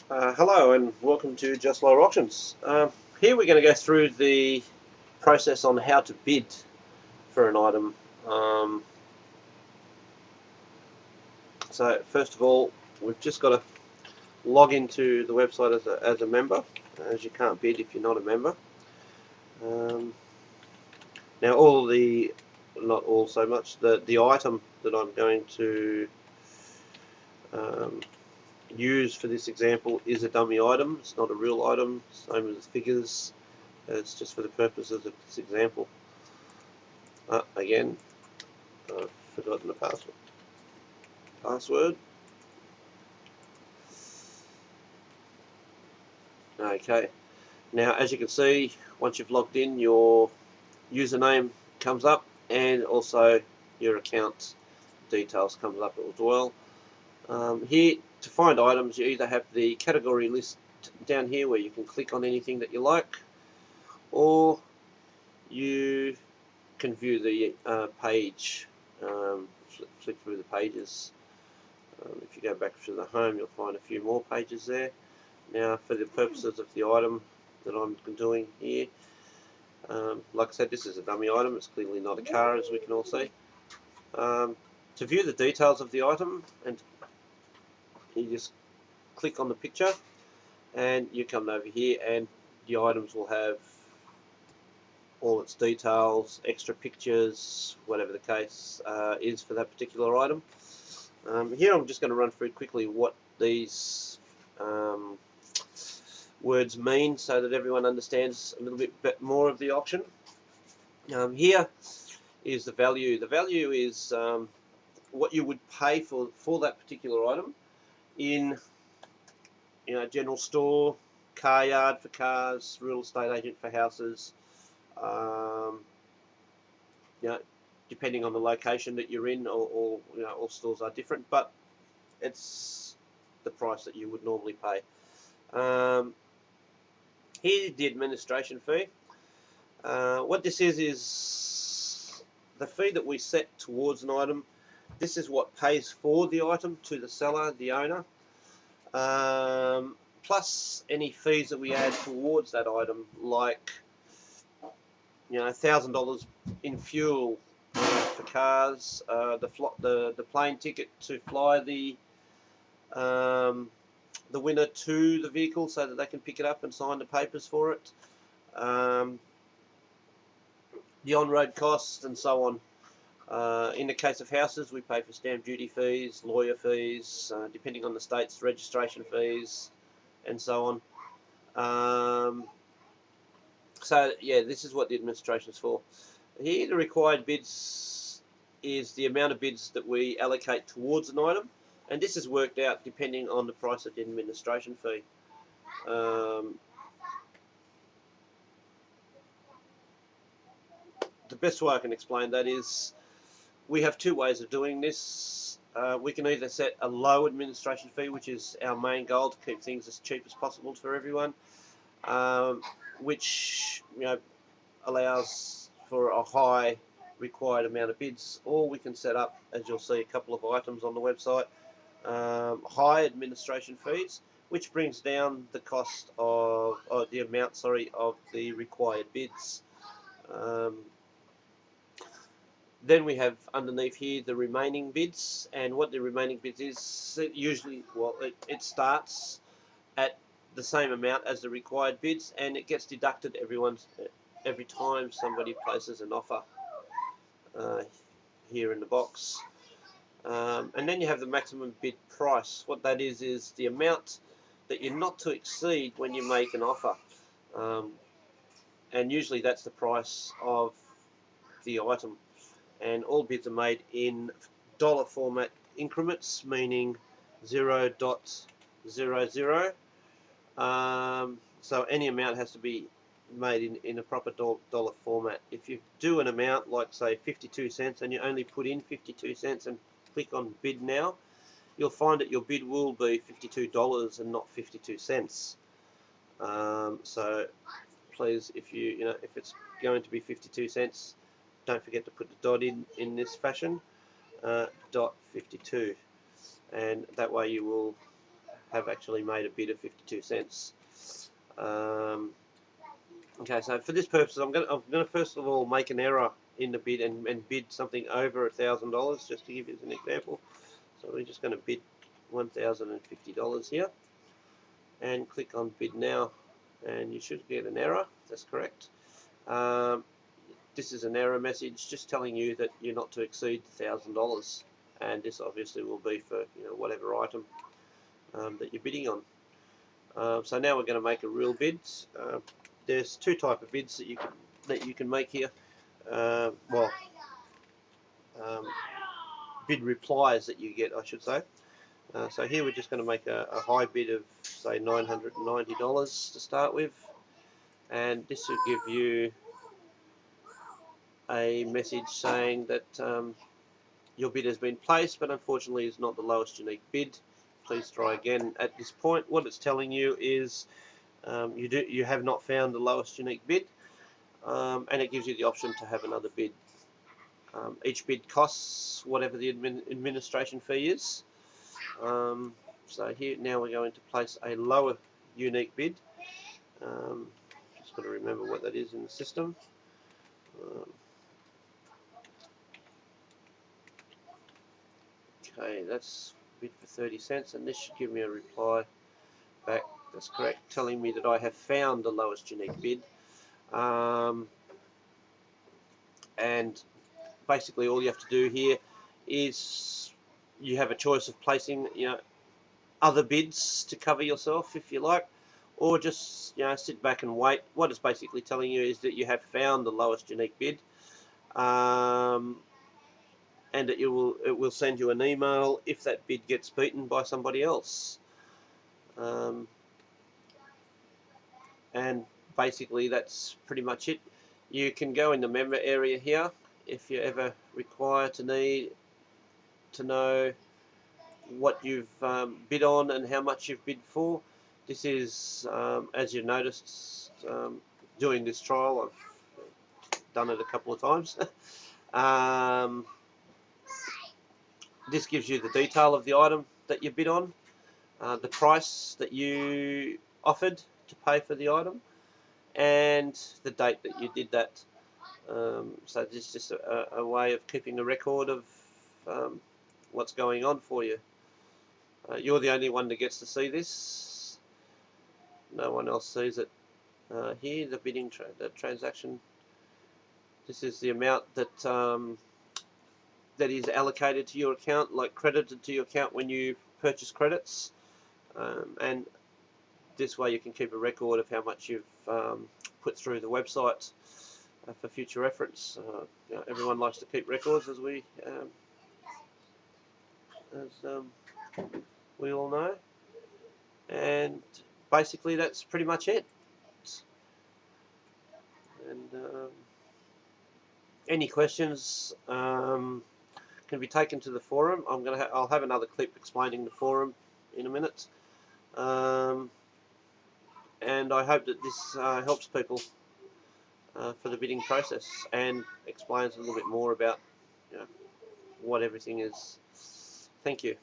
Hello and welcome to Just Lower Auctions. Here we're going to go through the process on how to bid for an item. So first of all, we've just got to log into the website as a member, as you can't bid if you're not a member. Now not all so much, the item that I'm going to use for this example is a dummy item. It's not a real item, same as the figures. It's just for the purposes of this example. Again, I've forgotten the password. Okay, now as you can see, once you've logged in, your username comes up and also your account details comes up as well. Here, to find items, you either have the category list down here where you can click on anything that you like, or you can view the page, flick through the pages. If you go back to the home, you'll find a few more pages there. Now, for the purposes of the item that I'm doing here, like I said, this is a dummy item. It's clearly not a car, as we can all see. To view the details of the item, and you just click on the picture, and you come over here, and the items will have all its details, extra pictures, whatever the case is for that particular item. Here I'm just going to run through quickly what these words mean so that everyone understands a little bit more of the auction. Here is the value. The value is what you would pay for that particular item in general store, car yard for cars, real estate agent for houses. You know, depending on the location that you're in, or all stores are different, but it's the price that you would normally pay. Here's the administration fee. What this is the fee that we set towards an item. This is what pays for the item to the seller, the owner, plus any fees that we add towards that item, like $1,000 in fuel for cars, the plane ticket to fly the winner to the vehicle so that they can pick it up and sign the papers for it, the on-road costs, and so on. In the case of houses, we pay for stamp duty fees, lawyer fees, depending on the states, registration fees, and so on. So yeah, this is what the administration is for. Here, the required bids is the amount of bids that we allocate towards an item, and this is worked out depending on the price of the administration fee. The best way I can explain that is we have two ways of doing this. We can either set a low administration fee, which is our main goal, to keep things as cheap as possible for everyone, which allows for a high required amount of bids, or we can set up, as you'll see a couple of items on the website, high administration fees, which brings down the cost of, or the amount, sorry, of the required bids. Then we have underneath here the remaining bids, and what the remaining bids is, usually, well, it starts at the same amount as the required bids, and it gets deducted every time somebody places an offer here in the box. And then you have the maximum bid price. What that is the amount that you're not to exceed when you make an offer, and usually that's the price of the item. And all bids are made in dollar format increments, meaning 0.00. So any amount has to be made in a proper dollar format. If you do an amount like, say, 52 cents, and you only put in 52 cents and click on bid now, you'll find that your bid will be $52 and not 52 cents. So please, if if it's going to be 52 cents, don't forget to put the dot in this fashion, dot 52, and that way you will have actually made a bid of 52 cents. Okay, so for this purpose, I'm gonna first of all make an error in the bid and bid something over $1,000, just to give you an example. So we're just going to bid $1,050 here, and click on bid now, and you should get an error. That's correct. This is an error message just telling you that you're not to exceed $1,000, and this obviously will be for whatever item that you're bidding on. So now we're going to make a real bid. There's two types of bids that you can make here. Bid replies that you get, I should say. So here we're just going to make a high bid of, say, $990 to start with, and this will give you a message saying that your bid has been placed, but unfortunately is not the lowest unique bid. Please try again. At this point, what it's telling you is you have not found the lowest unique bid, and it gives you the option to have another bid. Each bid costs whatever the administration fee is. So here now we're going to place a lower unique bid. Just got to remember what that is in the system. Okay, that's bid for 30 cents, and this should give me a reply back. That's correct, telling me that I have found the lowest unique bid. And basically all you have to do here is you have a choice of placing other bids to cover yourself if you like, or just sit back and wait. What it's basically telling you is that you have found the lowest unique bid, and that it will send you an email if that bid gets beaten by somebody else. And basically that's pretty much it. You can go in the member area here if you ever require to know what you've bid on and how much you've bid for. This is, as you noticed, doing this trial, I've done it a couple of times. This gives you the detail of the item that you bid on, the price that you offered to pay for the item, and the date that you did that. So this is just a way of keeping a record of what's going on for you. You're the only one that gets to see this. No one else sees it. Here, the bidding the transaction. This is the amount that that is allocated to your account, like credited to your account when you purchase credits, and this way you can keep a record of how much you've put through the website for future reference. Everyone likes to keep records, as we all know, and basically that's pretty much it. And any questions can be taken to the forum. I'll have another clip explaining the forum in a minute, and I hope that this helps people for the bidding process and explains a little bit more about what everything is. Thank you.